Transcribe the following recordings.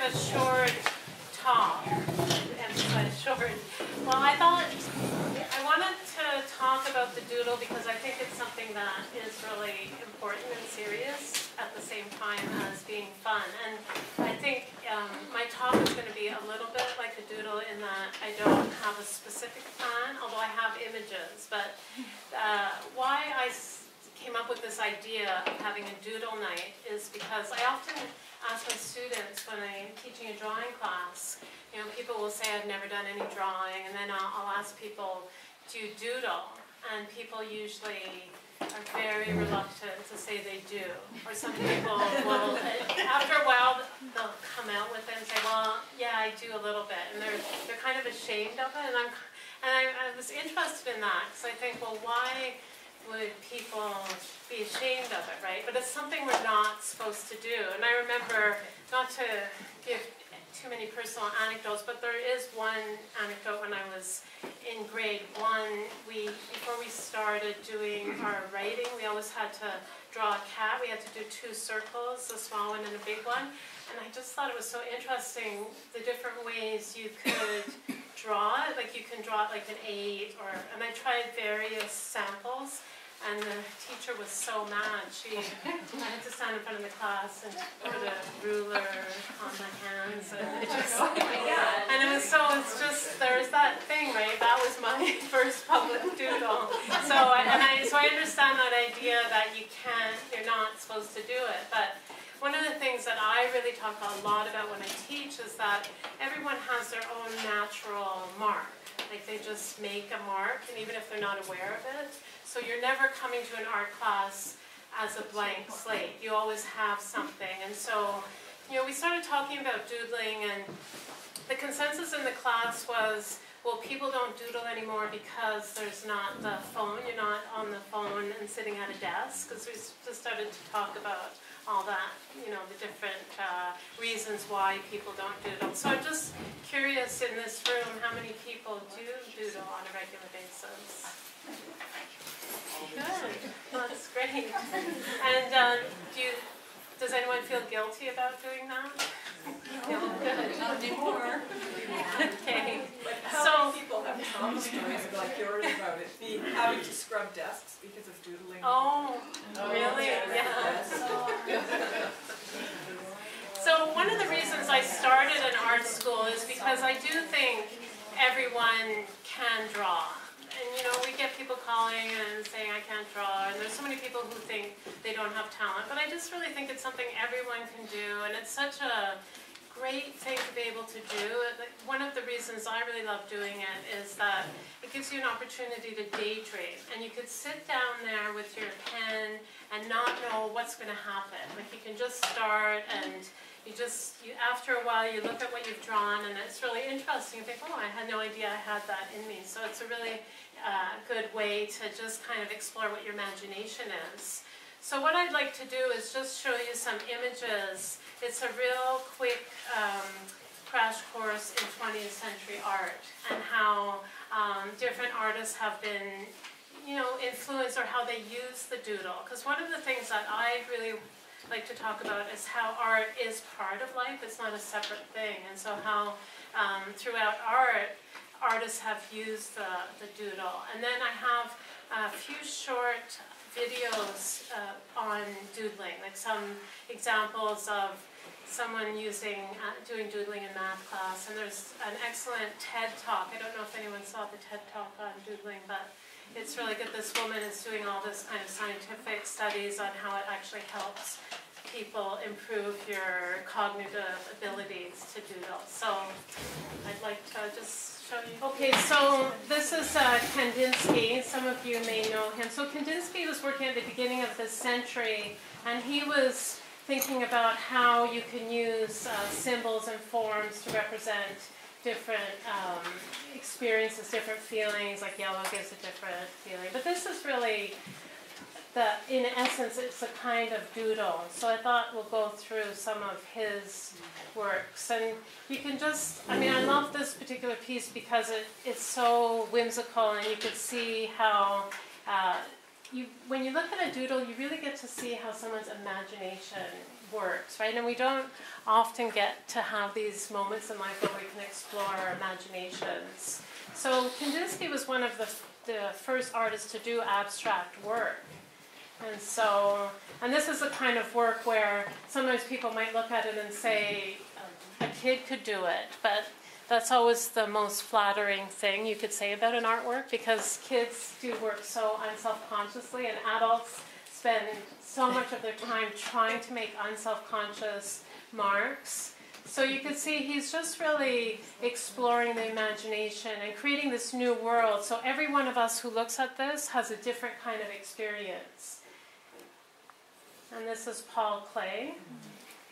a short talk, emphasize short. Well, I thought I wanted to talk about the doodle because I think it's something that is really important and serious at the same time as being fun. And I think my talk is going to be a little bit like a doodle in that I don't have a specific plan, although I have images. But why I came up with this idea of having a doodle night is because I often ask my students when I'm teaching a drawing class, you know, people will say I've never done any drawing, and then I'll ask people, do you doodle? And people usually are very reluctant to say they do. Or some people will, after a while, they'll come out with it and say, well, yeah, I do a little bit. And they're kind of ashamed of it. And I was interested in that, because I think, well, why would people be ashamed of it, right? But it's something we're not supposed to do. And I remember, not to give too many personal anecdotes, but there is one anecdote when I was in grade 1. Before we started doing our writing, we always had to draw a cat. We had to do 2 circles, a small one and a big one. And I just thought it was so interesting, the different ways you could draw it. Like you can draw it like an 8, and I tried various samples. And the teacher was so mad. I had to stand in front of the class and put a ruler on my hands. And it just, and it was so, it's just, there's that thing, right? That was my first public doodle. So I understand that idea that you're not supposed to do it. But one of the things that I really talk a lot about when I teach is that everyone has their own natural mark. Like they just make a mark, and even if they're not aware of it. So you're never coming to an art class as a blank slate. You always have something. And so, you know, we started talking about doodling, and the consensus in the class was, well, people don't doodle anymore because there's not the phone. You're not on the phone and sitting at a desk, because we just started to talk about all that, you know, the different reasons why people don't doodle. So I'm just curious in this room, how many people do doodle on a regular basis? Good. Well, that's great. And does anyone feel guilty about doing that? Good. Not anymore. Okay. But how many people have trauma stories like yours about it having to scrub desks because of doodling? Oh, really? Yeah. So one of the reasons I started an art school is because I do think everyone can draw. And you know, we get people calling and saying, I can't draw, and there's so many people who think they don't have talent, but I just really think it's something everyone can do, and it's such a great thing to be able to do. One of the reasons I really love doing it is that it gives you an opportunity to daydream, and you could sit down there with your pen and not know what's going to happen. Like you can just start, and after a while you look at what you've drawn, and it's really interesting. You think, oh, I had no idea I had that in me. So it's a really good way to just kind of explore what your imagination is. So what I'd like to do is just show you some images. It's a real quick crash course in 20th century art, and how different artists have been, you know, influenced, or how they use the doodle. Because one of the things that I really like to talk about is how art is part of life. It's not a separate thing. And so how throughout art, artists have used the doodle. And then I have a few short videos on doodling, like some examples of someone doing doodling in math class. And there's an excellent TED Talk. I don't know if anyone saw the TED Talk on doodling, but it's really good. This woman is doing all this kind of scientific studies on how it actually helps people improve your cognitive abilities to doodle. So I'd like to just show you. Okay, so this is Kandinsky. Some of you may know him. So Kandinsky was working at the beginning of this century, and he was thinking about how you can use symbols and forms to represent different experiences, different feelings. Like yellow gives a different feeling. But this is really, in essence, it's a kind of doodle. So I thought we'll go through some of his works. And you can just, I love this particular piece because it's so whimsical, and you could see how, when you look at a doodle, you really get to see how someone's imagination works, right? And we don't often get to have these moments in life where we can explore our imaginations. So Kandinsky was one of the first artists to do abstract work. And so, and this is the kind of work where sometimes people might look at it and say, a kid could do it, but that's always the most flattering thing you could say about an artwork, because kids do work so unselfconsciously, and adults spend so much of their time trying to make unselfconscious marks. So you can see he's just really exploring the imagination and creating this new world. So every one of us who looks at this has a different kind of experience. And this is Paul Klee.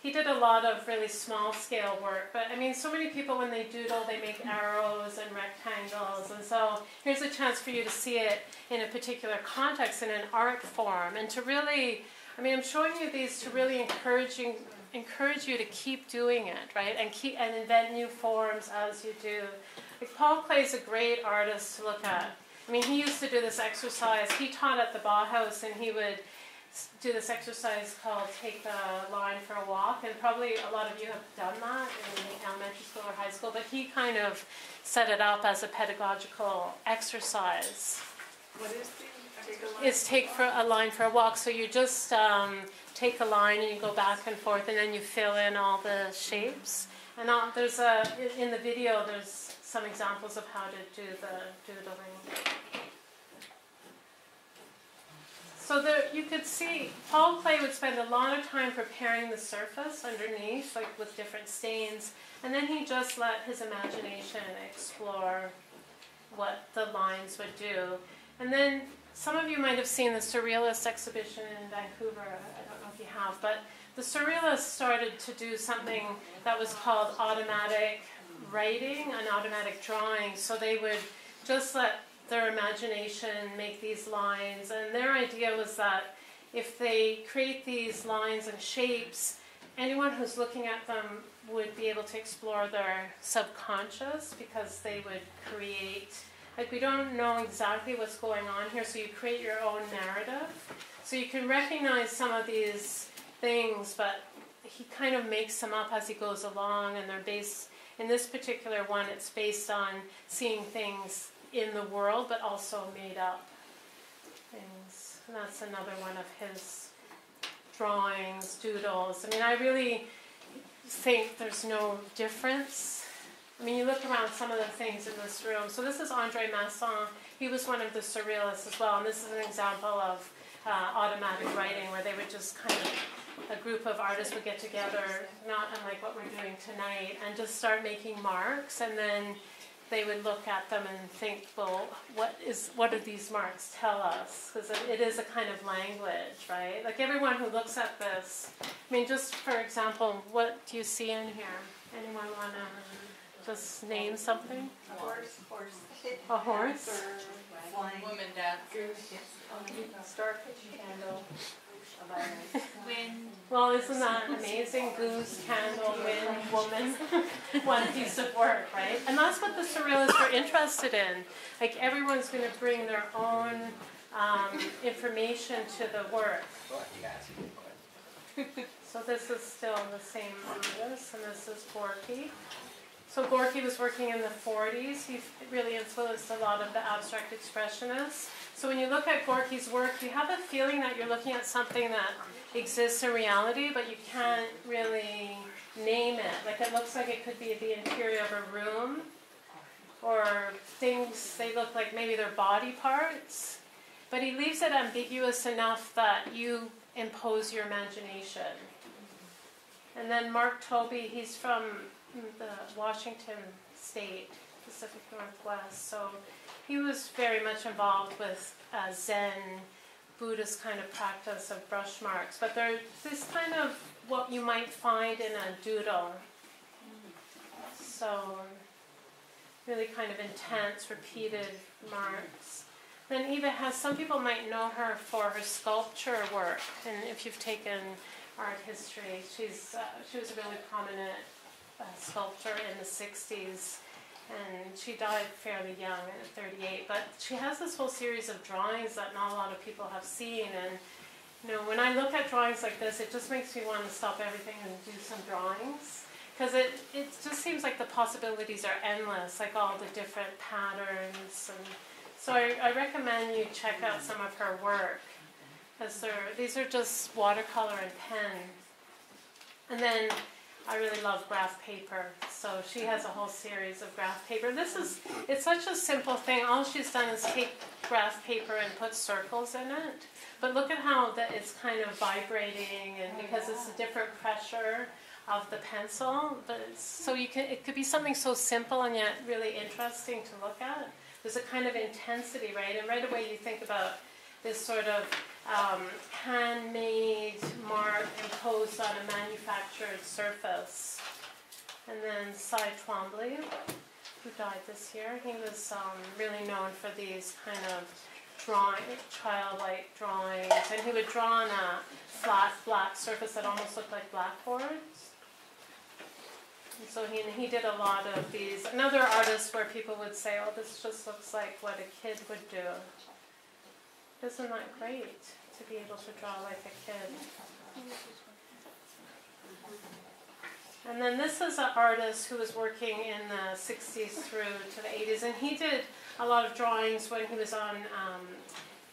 He did a lot of really small scale work, but I mean, so many people when they doodle, they make arrows and rectangles, and so here's a chance for you to see it in a particular context, in an art form, and to really, I mean, I'm showing you these to really encourage you to keep doing it, right, and invent new forms as you do. Like Paul Klee is a great artist to look at. I mean, he used to do this exercise. He taught at the Bauhaus, and he would do this exercise called Take the Line for a Walk, and probably a lot of you have done that in elementary school or high school, but he kind of set it up as a pedagogical exercise. What is the It's take for a line for a walk. So you just take a line and you go back and forth, and then you fill in all the shapes. And there's in the video there's some examples of how to do the doodling. So you could see Paul Klee would spend a lot of time preparing the surface underneath, like with different stains, and then he just let his imagination explore what the lines would do. And then some of you might have seen the Surrealist exhibition in Vancouver. I don't know if you have, but the Surrealists started to do something that was called automatic writing and automatic drawing. So they would just let their imagination make these lines, and their idea was that if they create these lines and shapes, anyone who's looking at them would be able to explore their subconscious, because they would create, like, we don't know exactly what's going on here, so you create your own narrative. So you can recognize some of these things, but he kind of makes them up as he goes along, and they're based, in this particular one, it's based on seeing things in the world, but also made up things. And that's another one of his drawings, doodles. I mean, I really think there's no difference. I mean, you look around some of the things in this room. So this is Andre Masson. He was one of the Surrealists as well, and this is an example of automatic writing, where they would just kind of, a group of artists would get together, not unlike what we're doing tonight, and just start making marks, and then they would look at them and think, well, what do these marks tell us? Because it is a kind of language, right? Like everyone who looks at this, I mean, just for example, what do you see in here? Anyone want to just name something? A horse. A horse? Woman dance. Starfish candle. Wind. Well, isn't that amazing? Goose, candle, wind, woman. One piece of work, right? And that's what the Surrealists are interested in. Like, everyone's going to bring their own information to the work. So this is still the same artist, and this is Gorky. So Gorky was working in the 40s. He really influenced a lot of the abstract expressionists. So when you look at Gorky's work, you have a feeling that you're looking at something that exists in reality, but you can't really name it. Like, it looks like it could be the interior of a room, or things, they look like maybe they're body parts. But he leaves it ambiguous enough that you impose your imagination. And then Mark Tobey, he's from the Washington State, Pacific Northwest, so he was very much involved with Zen, Buddhist kind of practice of brush marks, but they're this kind of what you might find in a doodle. So really kind of intense, repeated marks. Then Eva Hesse, some people might know her for her sculpture work, and if you've taken art history, she was a really prominent sculptor in the 60s, and she died fairly young at 38, but she has this whole series of drawings that not a lot of people have seen, and You know, when I look at drawings like this, it just makes me want to stop everything and do some drawings. Because it just seems like the possibilities are endless, like all the different patterns. And so I recommend you check out some of her work. Because these are just watercolor and pen. And then I really love graph paper. So she has a whole series of graph paper. It's such a simple thing. All she's done is take graph paper and put circles in it. But look at how it's kind of vibrating, and because it's a different pressure of the pencil. But it could be something so simple and yet really interesting to look at. There's a kind of intensity, right? And right away you think about this sort of handmade mark imposed on a manufactured surface. And then Twombly, who died this year, he was really known for these kind of childlike drawings, and he would draw on a flat black surface that almost looked like blackboards. And so he did a lot of these. Another artist where people would say, oh, this just looks like what a kid would do. Isn't that great to be able to draw like a kid? And then this is an artist who was working in the 60s through to the 80s, and he did a lot of drawings when he was on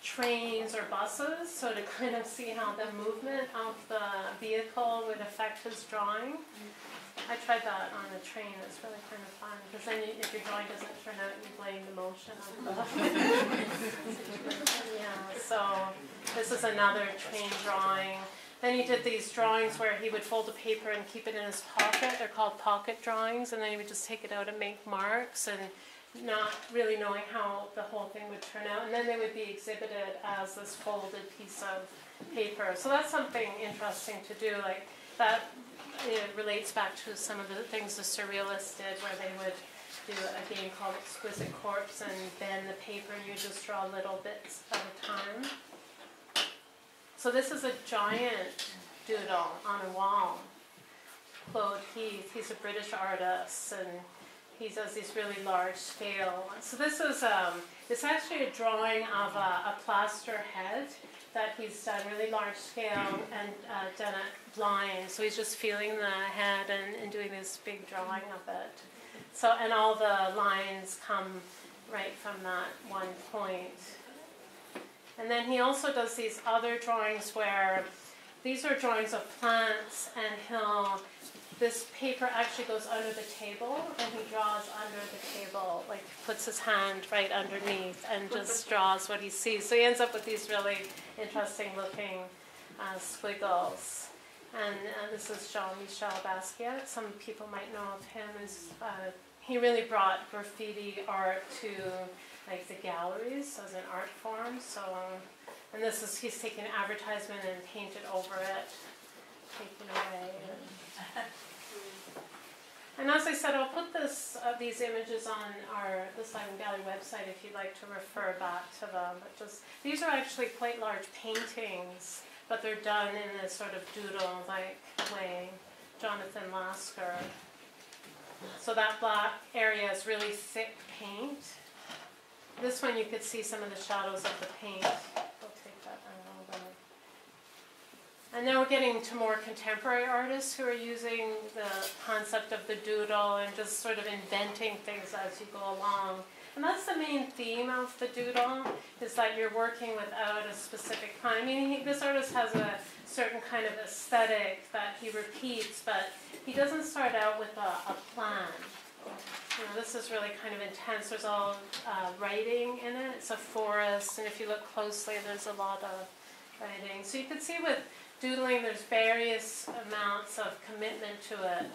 trains or buses, so to kind of see how the movement of the vehicle would affect his drawing. I tried that on a train. It's really kind of fun, because then if your drawing doesn't turn out, you blame the motion of the yeah, so this is another train drawing. Then he did these drawings where he would fold the paper and keep it in his pocket. They're called pocket drawings, and then he would just take it out and make marks, and not really knowing how the whole thing would turn out. And then they would be exhibited as this folded piece of paper. So that's something interesting to do. Like that, it relates back to some of the things the Surrealists did, where they would do a game called Exquisite Corpse and bend the paper, and you just draw little bits at a time. So this is a giant doodle on a wall. Claude Heath, he's a British artist, and he does these really large scale. So this is it's actually a drawing of a plaster head that he's done really large scale and done it blind. So he's just feeling the head and doing this big drawing of it. So, and all the lines come right from that one point. And then he also does these other drawings where these are drawings of plants, and this paper actually goes under the table, and he draws under the table, like puts his hand right underneath and just draws what he sees. So he ends up with these really interesting looking squiggles. And this is Jean-Michel Basquiat. Some people might know of him as he really brought graffiti art to like the galleries as an art form. So, and this is, he's taken an advertisement and painted over it, taken away. And as I said, I'll put these images on the Sligo Gallery website if you'd like to refer back to them. But these are actually quite large paintings, but they're done in this sort of doodle-like way. Jonathan Lasker. So that black area is really thick paint. This one you could see some of the shadows of the paint. I'll take that out of there. And now we're getting to more contemporary artists who are using the concept of the doodle and just sort of inventing things as you go along. And that's the main theme of the doodle, is that you're working without a specific kind. I mean, this artist has a certain kind of aesthetic that he repeats, but he doesn't start out with a plan. You know, this is really kind of intense. There's all writing in it. It's a forest, and if you look closely, there's a lot of writing. So you can see with doodling, there's various amounts of commitment to it.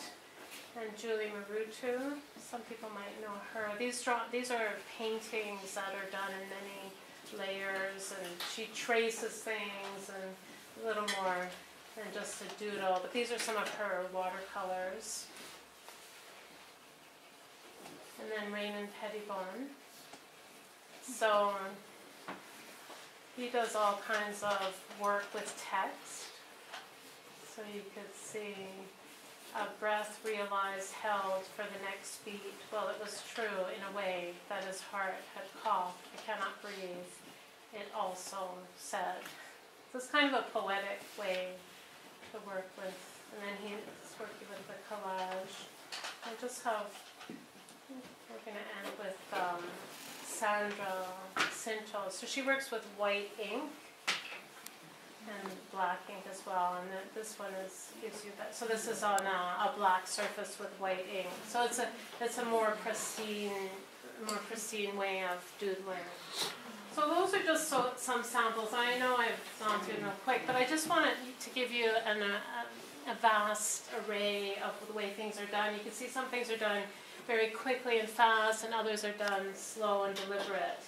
And Julie Mehretu, some people might know her. These are paintings that are done in many layers, and she traces things and a little more than just a doodle. But these are some of her watercolors. And then Raymond Pettibon. So he does all kinds of work with text. So you could see a breath realized held for the next beat. Well, it was true in a way that his heart had coughed. I cannot breathe, it also said. So it's kind of a poetic way to work with, and then he's working with the collage. I just have, we're going to end with Sandra Cinto. So she works with white ink and black ink as well, and this one gives you that. So this is on a black surface with white ink. So it's a more pristine way of doodling. So those are just some samples. I know I've gone through them real quick, but I just wanted to give you a vast array of the way things are done. You can see some things are done very quickly and fast, and others are done slow and deliberate.